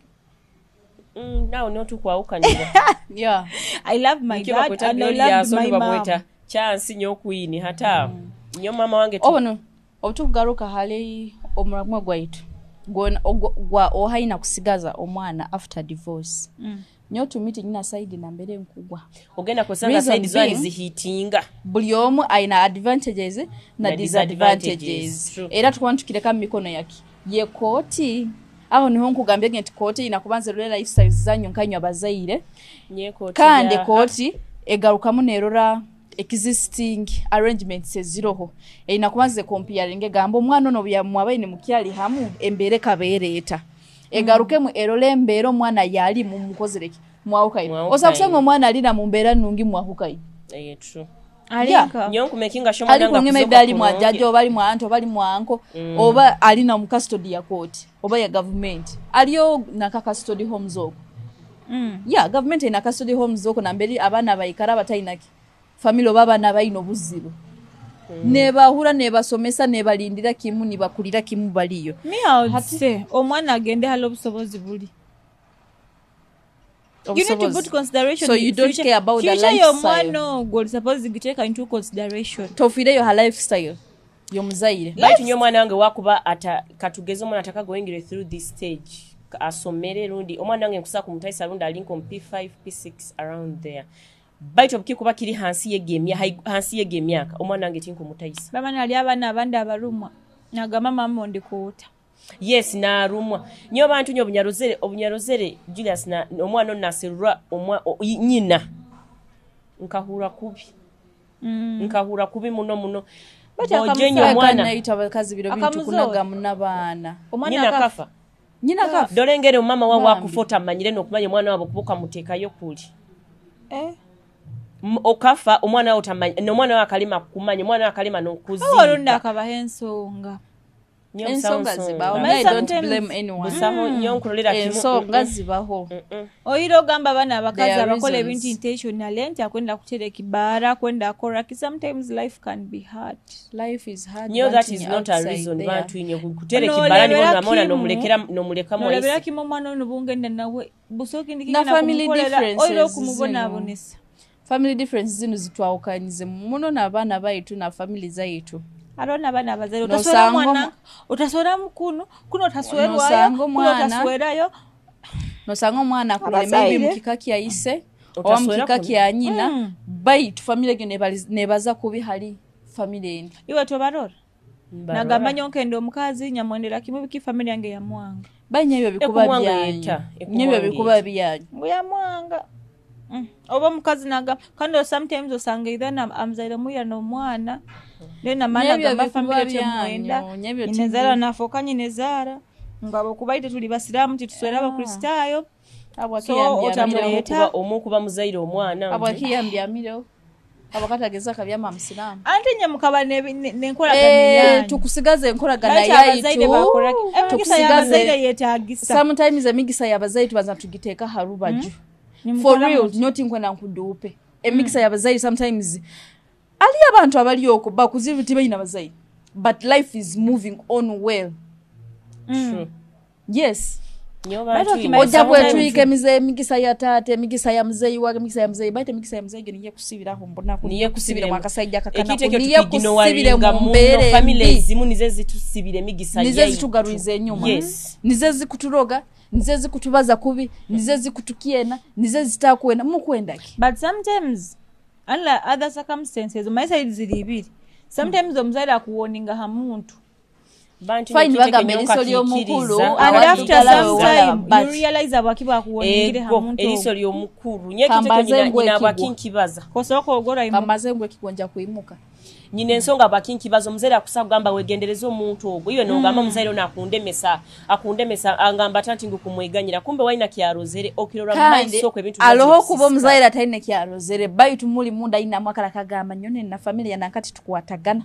now no tukwaukanyira yeah I love my dad and I love my mom chance nyo kuini hata nyo mama wange tu ono otugaruka hali omuramwe gwaitu gwa ohaina kusigaza omwana after divorce nyo tumiti nyina side na mbere nkugwa ogenda kusanga side zani zihitinga buli omu aina advantages na disadvantages era tukwantukireka mikono yake ye koti aho niho nkugambye ngenti koti inakubanze rule lifestyle zanyu nkanywa bazaire kandi koti egarukamu nerora existing arrangements eziroho inakubanze comparing gambo mwana no byamwabaine mukyali hamu embere kabereta egaruke mu erole mbero mwana yali mu mukozereki mwaukai osakusanga mwana alina mu mbera nungi mwahukai true alinka nyonku makinga shomo nanga kuzoka ali bali mwa jaji obali mwa anto obali mwa anko oba alina mu custody ya court oba ya government aliyo na custody homes oko government ina custody homes oko na mberi abana bayikara batainaki family baba na bayino buzibu neba hura neba somesa neba lindira kimu ni bakulira kimu baliyo hati omwana agende halo busobozi buli you need to put consideration so you don't care about the lifestyle your mwana go suppose to take into consideration tofire your lifestyle yo muzaire baitu nyo mwana wange wakuba ata katugezo mwana ataka going through this stage asomere rundi omwana wange nkusaka kumutaisa rundi alinko P5 P6 around there baitu obukikuba kiri hansi yegemyaka omwana wange tinko mutaisa bamana ali abana abandi abarumwa nagama mama ndikuuta yes na rumwa nyo bantu nyo obunyarozere Julius na omwana naserura nyina nkahura kubi muno boje nyo mwana naita kazi biro bintu kunaga munabana nyina kafa dolengere mama wa wakufota manyire no kumanya mwana wabo kubuka mutekayo kuli okafa omwana otamanya no mwana wa kalima kumanya mwana wa kalima no kuzimba olunda akabahensonga ensonga zibaho But I don't sometimes- blame anyone busaho nnyo nkulolera kimu ensonga zibaho oyira ogamba abaana abakazi There are abakola reasons. ebintu intentionally nti akwenda kutereka ibbaara kwenda koraki sometimes life can be hard life is hard nnyo that wanting is not a outside reason there. bantu inyo kutereka N'olebera ibbalani bonamona Kimu, nomulekamu nolabera waisi kimu omwana ono bungenda nawe Na family differences oyira okumubonaabonesa family differences zino zitwawukanize muno n'abaana baitu na family zaitu alona abaana abazaire Nosanga mwana otasweramu kuno otaswerwayo Nosanga kuno omwana- otaswerayo nosanga omwana akule Abazaire. maybe mukika kyayise oba Otaswera mukika kuno. kyanyina baitu family egyo nebaza kubi hali family endi iwe tobarora nagamba nyo nkende omukazi nyamwendera kimu biki family yange yamwanga banya ebyo bikuba Ekumwanga byanyu yetta, nyebyo bikuba byanyu ngu yamwanga oba omukazi nagamba kandi sometimes osanga either amuzaire muyira n'omwana then amaana Nyebyo agamba bikuba family temwenda byanyu, nyebyo inezaara nafooka nyinezaara nga bwekubaite tuli basiraamu tituswera abakristaayo So, otamuleeta omukuba muzaire omwana abwakiyambyamirewo abakatageza kabyama musiramu ante nye mukaba nenkolagana tukusigaze enkolagana abazaire bakoraki emikisa tukusigaze y'abazaire yeetaagisa sometimes emikisa y'abazaire tubaza tugiteeka harubaju for Nimukola real muti. not nkwenda nkuduupe emikisa y'abazaire sometimes ali abantu abali okwo bakuzibu tibalina bazaire but life is moving on well yes ojja bwetuyika emikisa ya taata emikisa ya muzeyi wage emikisa ya muzeyi baita emikisa ya muzeyi niye kusibiraho mbonaku Niye kusibira kusibira mwakasajja kakanaku ekiteekyo niye kusibire tukiginowalinga mu muno mbeera family embi ezimu nize zitusibira emigisa nize yaitu. zitugaruiza enyuma Yes. nize zikuturoga nize zikutubaza kubi nize zikutukiena nize zitakuwena mukwendaki but sometimes unlike other circumstances omaisa ziri ibiri sometimes omuzaire akuwoninga ha muntu Bantu Fine, nekiteekyo bagamba nnyo eriiso ly'omukulu, kakikkiriza. and Awali after ddala some wewala, time but- you realize abwaki bakuwoningire ha Ego, muntu eriiso ly'omukulu nye Kambaze ekiteekyo mbwe nyina ekigwo. abakinkibaza osooka ogora kamaze ngwe kigonja kuimuka nyina ensonga abakinkibaza omuzaire akusa kugamba wegendereza omuntu ogwo iwe nogamba omuzaire ono akundemesa angamba tanti ngukumweganyira kumbe walina kyalozere okirora mu kandi maiso okwo ebintu aloho kuba omuzaire ataine kyalozere baitu muli munda ayinamu akala kagamba nyo nina familia nankati tukwatagana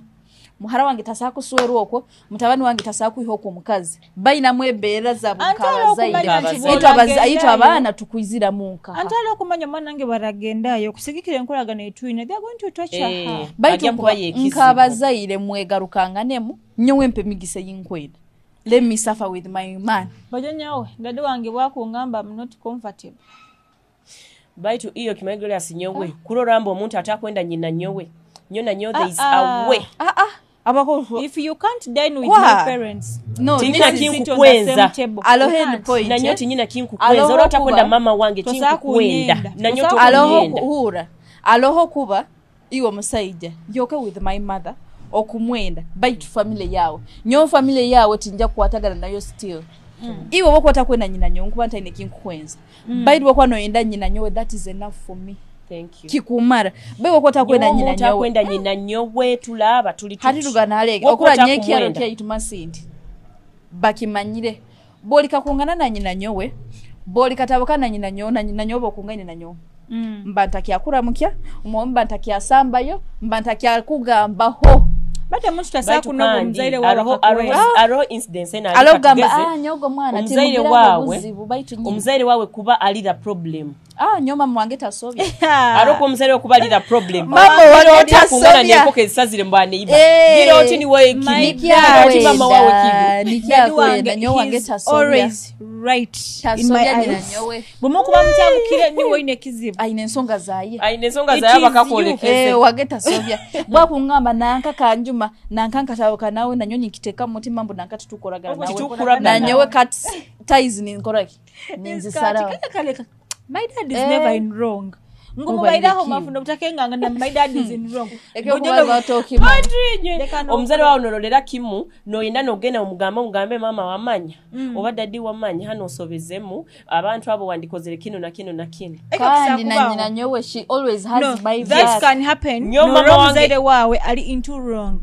muhara wange tasaa kuswerwa okwo mutabani wange tasaa kuiha okwo omukazi bainamu embeera zaabwe Abazaire. ayitu abaana tukwizira munka antala okumanya omwana wange baragendayo okusigikira enkolagana etwine they are going to torture her Ajja kuba yeekizibwa. nk'abazaire mwegarukanganemu nyowe empe emigisa yinkwenda let me suffer with my man bajo nyawe dadi wange bwakungamba I'm not comfortable baitu iyo kimaigolias nyowe kuloramba omuntu atakwenda nyina nyowe nyona nyo there is a way abako if you can't dine with Kwa? my parents no Tingina this is kinkukweza. sit on the same table. Alohe You ni can't. point. nanyo tinyina kinkukwenda Aloho ora otakwenda kuba, mama wange tosaa kinkukwenda kunyenda. nanyo Tosaa aloho tokunyenda kuhura aloho kuba iwe musaija yoke with my mother okumwenda baitu family yawe nyo family yawe tinja kuwatagana nayo still iwe wakwata kwenda nyina nyo nkuba ntaine kinkukwenza baitu wakwa noyenda nyina nyowe that is enough for me thank you kikumara bai wakwata kwenda nyina nyowe takwenda nyina nyowe tulaba tuli hati tugana alege Wakwata okula nyeki kumwenda. yaro kya itumasindi bakimanyire boli kakungana na nyina nyowe boli katabuka na nyina nyowe na nyina nyowe okungana na nyowe mbanta kyakura mukya mbanta kyasambayo mbanta kyakugambaho bate muntu tasaa kunoba omuzaire wawe aroho incidents ena alogamba nyogo mwana omuzaire wawe omuzaire wawe kuba alira problem nyoma mwange tasobya aroko omuzaire we kuba alira problem Mama wange tasobya. nenkoko ezisazire mbwane iba Eh, gira oti niwe oti mama wawe kibu nikyakwenda nyo wange tasobya always right in my tasobya nyina eyes nyowe bwemukuba mukyabukire niwe ine kizibu aine ensonga zaye ayina ensonga It zaye is bakakwolekeze wageta sobya bwakungamba nanka kanjuma nanka nkatabuka nawe nanyo nikiteka mutima mbu nanka tutukolagana nawe Titukolagana. nanyewe cut ties ninkoraki ninzisara kaleka my dad is never in wrong ngumubairaho mafundo butakenganga na my dad is in wrong ekyokubaza tokima omuzaire wawe nololera kimu noyenda nogenda omugambe mama wamanya oba dadi wamanya hano osobezemu abantu abo wandikozere kino na kino na kino kandi na nyina nyowe she always has no, my that back can happen Nyo mama no wange- mzaire wawe ali into wrong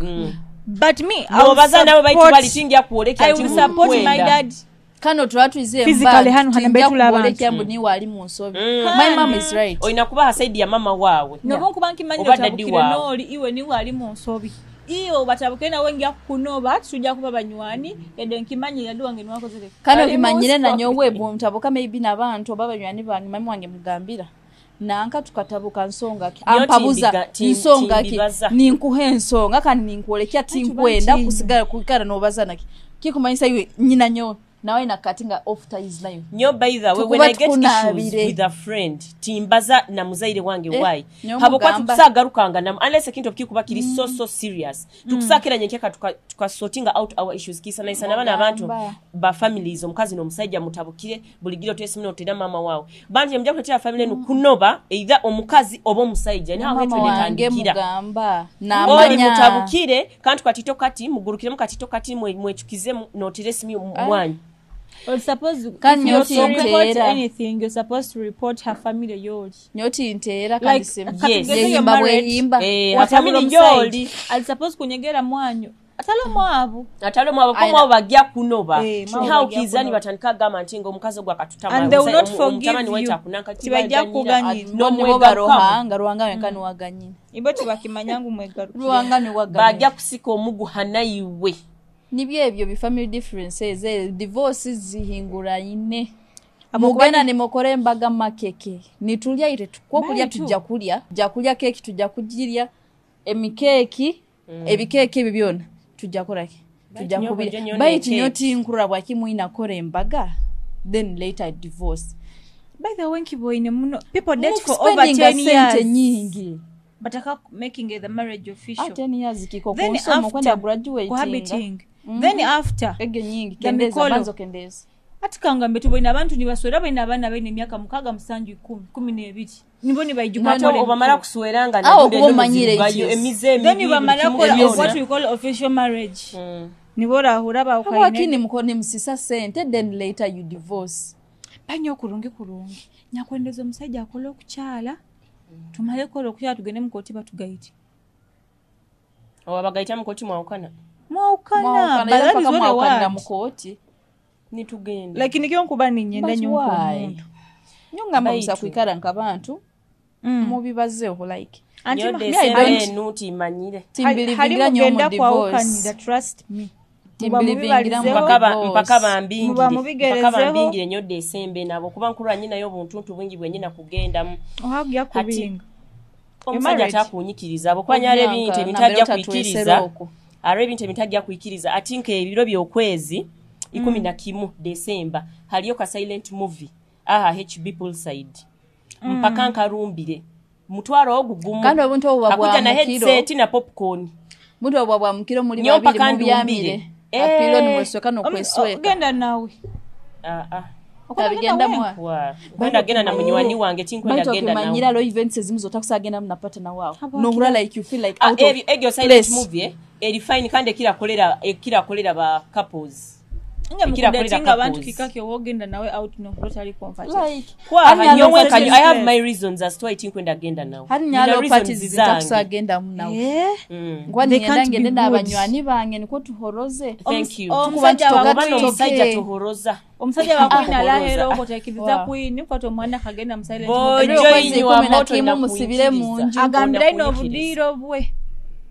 but me nobaza nawe baitu balitingia kuolekya I will support my dad kano twatwize Physically hano hanambetula abantu. mbu ni wali mu nsobi my mom is right oyina kuba hasaidi ya mama wawe nobo nkuba nkimanyira Oba dadi otabukire wawe. noli iwe niwe ali mu nsobi iyo batabuke nawe ngya kunoba tujja kuba banywani yadde nkimanyi yadde wange nwakozere kandi okimanyire nanyo webu mtabuka maybe n'abantu oba banywani bange mami wange mugambira nanka tukatabuka nsonga ki ampabuza nsonga ki ninkuhe ensonga kandi ninkuolekya tinkwenda kusigala kukara n'obazana ki kikumanyisa iwe nyina nyo nawe nakatinga off ties nayo nyo by the way when I get issues with a friend timbaza na muzaire wange why habo kwa tukusagarukanga na unless kintu kikuba kiri so serious tukusakira nyenkeka tukasortinga out our issues kisa na isana bana abantu ba families omukazi no musajja mutabukire buligiro twesimino tena mama wao banje mja kuletera family no kunoba either omukazi oba omusajja ni hawo hetwe netandikira mugamba na manya mutabukire kantu katito kati mugurukire mu katito kati mwechukize no teresimi mwanyi. Well, suppose can you report anything, you're supposed to report her family yours. Nyoti intera Like, yes. Yimba bwe yimba. Her family yours. I'll suppose kunyegera mwanyo. Atalo mwabu komo bagya kunoba. How kizani batandika gama ntingo omukazi gwa katutama. And they will not forgive you. Tibajja kuganyira. No mwega rohanga ruwanga wenkani waganyina. Ibo tibakimanyangu mwega ruwanga ni waganyina. Bagya kusika omugu hanayiwe. Nibye ebyo bi family differences divorces zihingura ine mugana ne mukore embaga makeke nitulya ire tukokulya tujja kulya keki tujja kujirya emikeki ebikeke bibyona tujja koraki tujja kubira bait nyoti nkura bwaki muina kore embaga then later divorce by the way kiboine muno people date for over 10 years nyingi bataka making the marriage official 10 years kiko kusoma kwenda graduating then after ege nyingi kendeza banzo kendeza atikanga mbetu boina abantu ni baswera boina abana bene myaka 6 12 niboni bayijuka tole obamara kusweranga na ndende bayo emize then bamara ko what we call official marriage nibora huraba ukaine lakini mukone msisa sente then later you divorce banyo kurungi nyakwendezo musajja akole okukyala tumale ko okukyala tugende mukoti batugayiti obagayita mukoti mwaukana balali zone wakanda mukoti nitugenda lakini kyo nkuba ninyenda nyonko muntu nyonga mabisa kuikara nkabantu mubibaze ho like anti nuti manyire timbilivingira nyomo divorce trust me timbilivingira mpaka bambingire nyo December nabo kuba nkura nyina yo buntuntu bwingi bwenyina kugenda ohagya kubinga omusajja atakunyikiriza abo kwanyale binte bitajja kuikiriza Arabinte mitajja kuikiriza atinka ebiro byokwezi 11 December haliyo ka silent movie HB Poolside mpaka nkarumbire mutwaro ogugumu kandi obuntu obwa na headset na popcorn muntu obwa mukiro muri babiri mu byamire apilo ni mwesweka no kwesweka genda nawe okagenda mwa kwenda genda na munywani wange tinkwenda genda nawe manyira lo events ezimuzo takusagenda mnapata na wao no ura like you feel like out of egyo silent movie eri fine kandi kira kolera ba couples kira kolera abantu kikake wogenda nawe out no totally comfortable like kwa nyowe I have my reasons as to I think kwenda genda nawe hari nyalo parties zitakusagenda mnawe ngwani ngende n'abanywani bange niko tuhoroze thank you omusajja tuhoroza omusajja bakwina lahero okotekiriza kwini kwato mwana kagenda musilent bojoyi wa moto na musibire munju agambira ino obudiro bwe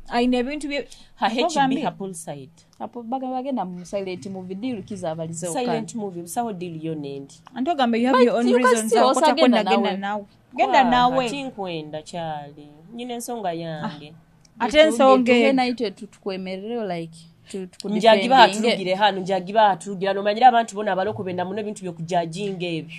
aine ebintu bye HB Poolside apo bagenda mu silent movie deal kizabalize okana silent movie busaho deal yonendi anto gambe you have your own reasons za kwenda nawe genda nawe tinkwenda chali nyine nsonga yange ate nsonge naitwe tukwemerere like njagiba atugire hano njagiba atugira no manyira abantu bona abaloko benda muno ebintu byo kujajinga ebyo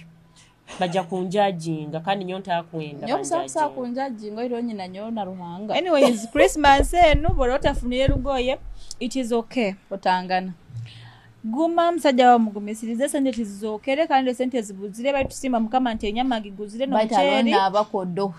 baja kunjajinga kandi nyonta akwenda yosasa kunjajinga iro nyina nyona ruhanga anyways Christmas eno borota funire rugoye it is okay otangana guma msajja wa mugumisirize sente tizokere kandi sente zibuzire baitusima mukama ntenyama giguzire no mcheri baita abakodo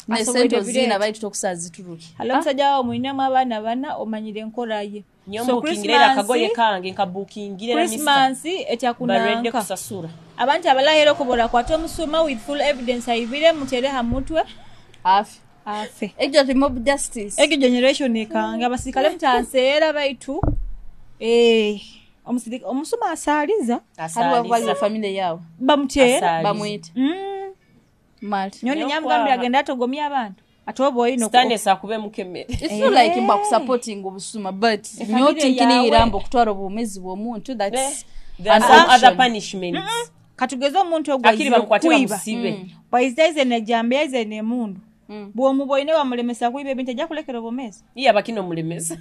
ne sente zina baitu tokusazituruki halo msajja wa muinama abana bana omanyire nkoraye so Christmas kagoye kange nkabukingire na Christmas etyakunanka kusasura abantu abalahero kubola kwato musuma with full evidence aibire mutere hamutwe afe ejja mob justice ege generation ekanga basikale mtansera baitu omusuma asaliza hali family yao bamutera bamwita malt nyoni nyamugambira agenda atogomya abantu atobo ino standards akube mukemere. It's not like mba supporting obusuma, but nyoti kini irambo kutwara obumezi bw'omuntu, that's there's some other punishments. Katugeza omuntu ogwayize kuiba baizaize ne jambe yaize ne mundu bw'omuboine bamulemesa kuiba ebintu ajja kulekera obumezi iya bakino mulemesa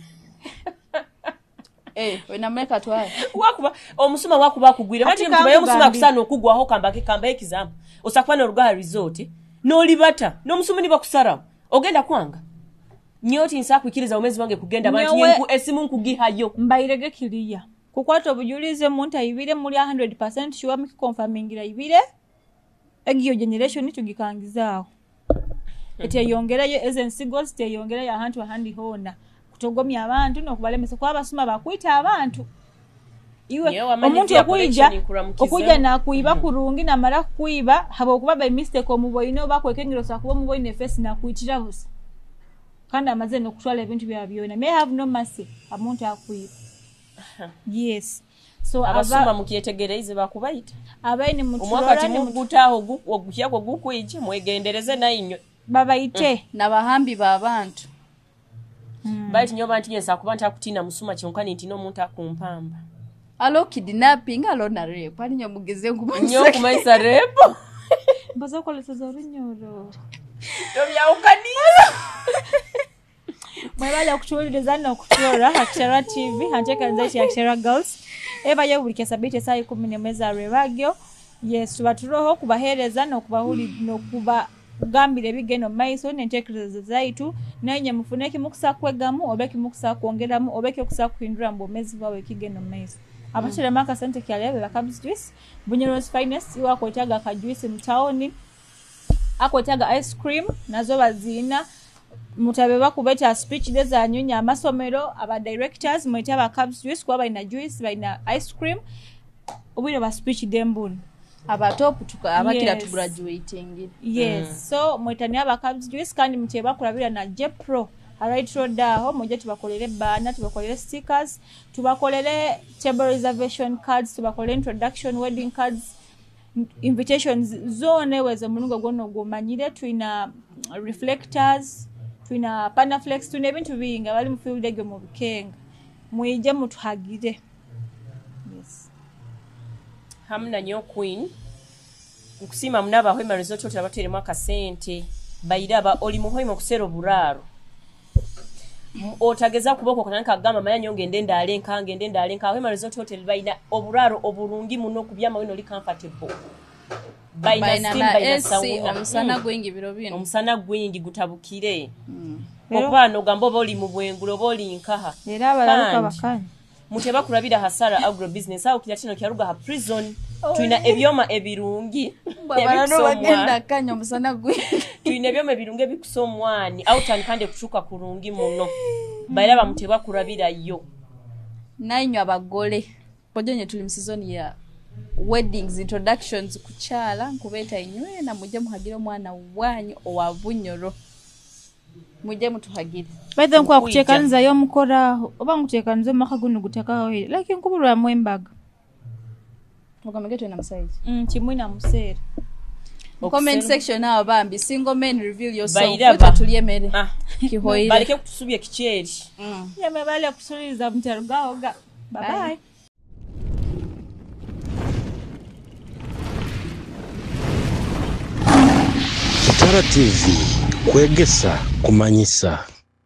wena meka twaye wakuba omusuma wakuba kugwira bati mtubaye omusuma kusana okugwaho kamba ekizamu osakwana orugaha resort n'olibata n'omusuma niba kusara ogenda kwanga nyoti nsakwikiriza omezi wange kugenda bantu yenku esimu nkugihayo mbairege kiliya kukwata obujulize muntu ayibire muri 100% sure miki confirmingira ibire egiyo generation tugikangizaaho eti yongerayo agency goals te yongera ya hantu handi hona kutogomya abantu nokubalemesa kwa basuma bakwita abantu iwe omuntu okuija na kuiba kurungi na mara kuiba habo kuba by mistake omuboino bakwekengero sakuba omuboine face na kuitira busa kandi amaze nokutwala ebintu byabyona may have no mercy omuntu akuiba. Yes. So abasuma mukietegereze bakubaita abaini muturora ni mugutaho ogukyako gukwije mwegendereze nainyo babaite nabahambi babantu baiti nyo bantu nyesa kuba ntakutina musuma kyonkani ntino omuntu akumpamba alo kidnapping alo na rape ani nyamugeze nyo kumaisa rape bazo kolesa zorinyoro tomyaukanisa mwebale okutuuliriza n'okutuura Akitara TV hanteekaniza Akitara Girls eba yebulike sabite saa 10 Rwebagyo. Yes, tubaturoho kubahereza n'okubagambira ebigeno maiso n'enteekerezo zaitu naye mufuneki mukusa kwegamu obeki mukusa kwongeramu obeki okusa kuhindura mbomezi bwawe ekigeno maiso abatera maka sente kyalebe bakabs juice Bunyero's finest iwa kwetaga ka juice mtaoni akwetaga ice cream nazo bazina mutabe bakubeta speech deza nyunya amasomero aba directors mwetaba cabs juice kwa baina juice baina ice cream obwire ba speech dembun aba top tuka abakira tu graduating. Yes. So mwetani aba cabs juice kandi mteba kulabira na Jepro right road aho mujye tubakolere bana tubakolere stickers tubakolere table reservation cards tubakolere introduction wedding cards invitations zone weze mulungu gono gomanyire tuina reflectors tuina panaflex tuna ebintu binga bali mu field ege mu Bukenga mwije mutuhagire. Yes. Hamna nyo queen nkusima munaba hwema resort hotel abatere mwaka sente bayiraba oli muhoimo kusero buraro otageza kuboko kananka gama maya nyonge ndenda alenka hwema resort hotel bayina oburaro oburungi muno kubyama wino li comfortable bayina steam bayina sauna omusana gwingi biro bino omusana gwingi gutabukire okubano gambo boli mu bwengulo boli nkaha era balaluka bakani muteba kulabira hasara agro business au kilatino kyaruga ha prison tuina ebyoma ebirungi babano bagenda kanyo musana gwingi tuina ebyoma ebirungi bikusomwani au tankande kushuka kurungi muno bayiraba muteba kulabira yo nainyo abagole pojonye tuli season ya weddings introductions kuchala nkubeta inywe na mujye muhagire mwana wanyu owa Bunyoro mujye mutuhagire baidha nkwa kutekanza yo mukora oba ngutekanza maka gunu gutakaho like nkubulwa mwembaga mukamegeto na msaizi kimwina musera comment section aho bambi single men reveal yourself tutulie mere kihoire baleke kutusubye kicheri yeme bale kusuliza mtarugaho ga bye bye. Akitara TV kwegesa kumanyisa.